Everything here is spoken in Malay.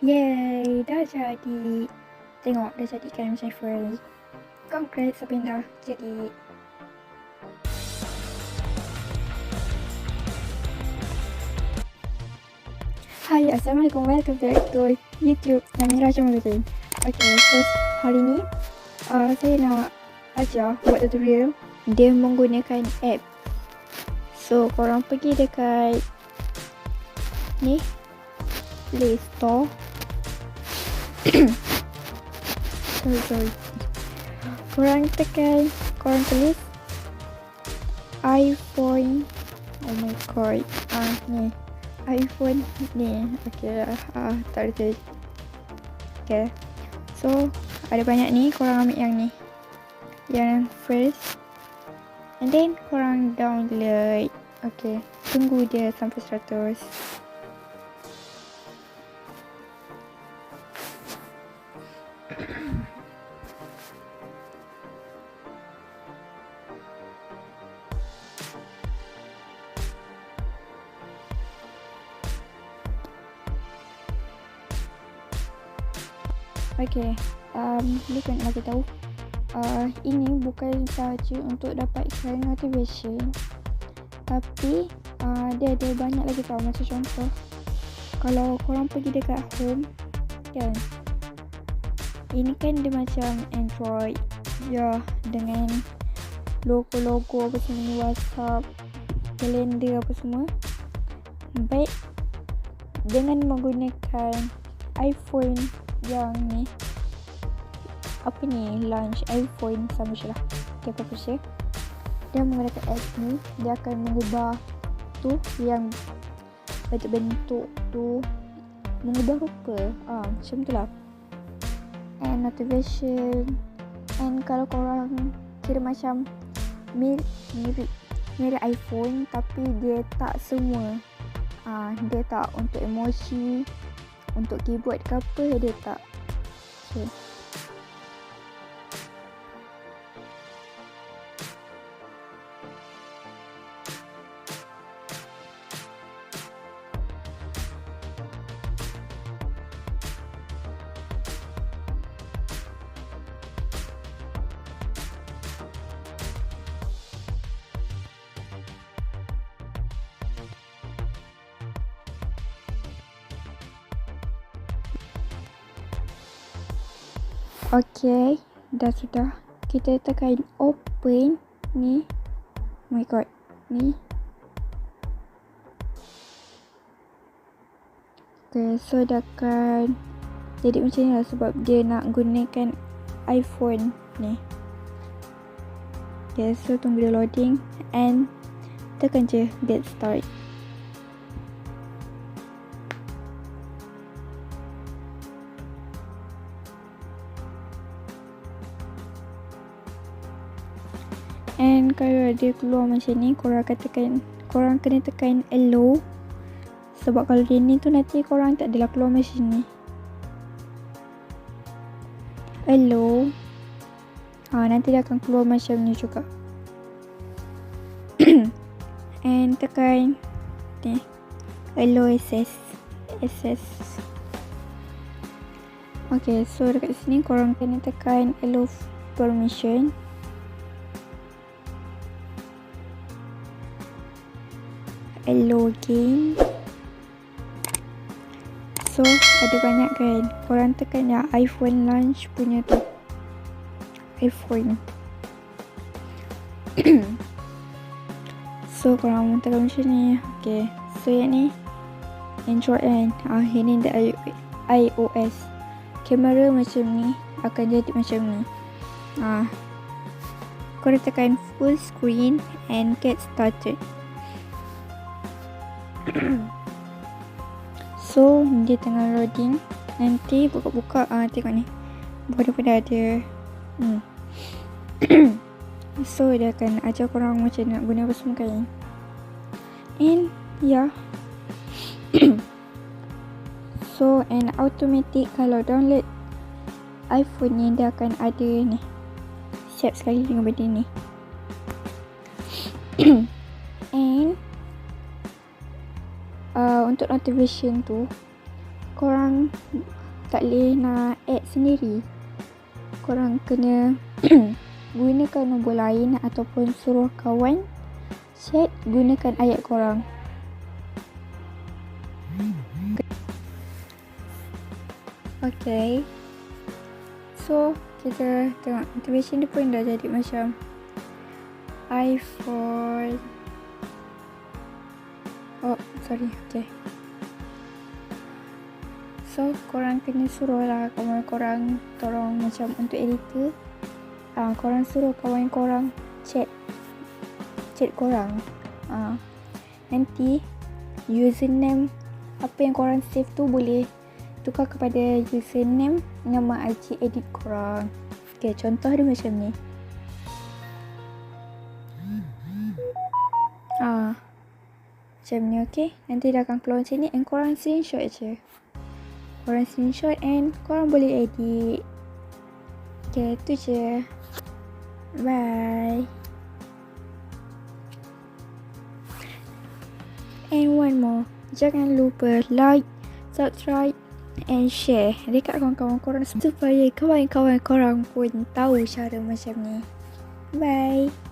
Yeay, dah jadi. Tengok, dah jadi kan macam friend. Congrats, siapa yang dah jadi. Hai, Assalamualaikum. Welcome back to YouTube Namira Jamaludin. Okay, so hari ni saya nak ajar buat tutorial. Dia menggunakan app. So, korang pergi dekat ni Play Store. sorry. Korang tulis iPhone. Oh my god. Ni iPhone ni. Okay lah. Tak ada. Okay. So ada banyak ni. Korang ambil yang ni, yang first, and then korang download. Okay. Tunggu dia sampai 100. Okay, lupa nak bagi tahu. Ini bukan sahaja untuk dapatkan notification, tapi dia ada banyak lagi tau. Macam contoh, kalau korang pergi dekat home kan, ini kan dia macam Android ya, dengan logo-logo apa semua ni, WhatsApp, kalender apa semua. Baik dengan menggunakan iPhone yang ni, apa ni, launch iPhone sama je lah. Okay, apa je, dia menggunakan app ni, dia akan mengubah tu yang bentuk tu, mengubah rupa macam tu lah. And notification, and kalau korang kira macam mirip iPhone, tapi dia tak semua. Dia tak untuk emoji, untuk keyboard ke apa, dia tak. Okay. Okay, dah sudah. Kita tekan open ni. Oh my god, ni. Okay, so dah akan jadi macam ni lah, sebab dia nak gunakan iPhone ni. Okay, so tunggu dia loading and tekan je get start. And kalau dia keluar macam ni, korang kena tekan allow. Sebab kalau dia ni tu nanti korang tak adalah keluar macam ni. Allow. Nanti dia akan keluar macam ni juga. And tekan ni, allow access. Okay, so dekat sini korang kena tekan allow permission. Login. So ada banyak kan, korang tekan yang iPhone launch punya tu, iPhone. So korang tekan macam ni. Okay, so yang ni Android kan, ini the iOS. Kamera macam ni akan jadi macam ni. Korang tekan full screen and get started. So dia tengah loading. Nanti buka-buka, tengok ni, pada ada so dia akan ajar korang macam nak guna apa semua kan. And yeah. So and automatic kalau download iPhone ni, dia akan ada ni, siap sekali dengan benda ni. And untuk notification tu, korang tak boleh nak add sendiri. Korang kena gunakan nombor lain ataupun suruh kawan chat gunakan ayat korang. Okay, so kita tengok motivation dia pun dah jadi macam iPhone. Okay. So korang kena suruh lah kawan korang tolong macam untuk editor. Korang suruh kawan korang chat korang. Nanti username apa yang korang save tu boleh tukar kepada username nama IG edit korang. Okay, contoh dia macam ni. Macam ni, okay. Nanti dah akan keluar macam ni and korang screenshot je. Korang screenshot and korang boleh edit. Okay, tu je. Bye. And one more, jangan lupa like, subscribe and share dekat kawan-kawan korang supaya kawan-kawan korang pun tahu cara macam ni. Bye.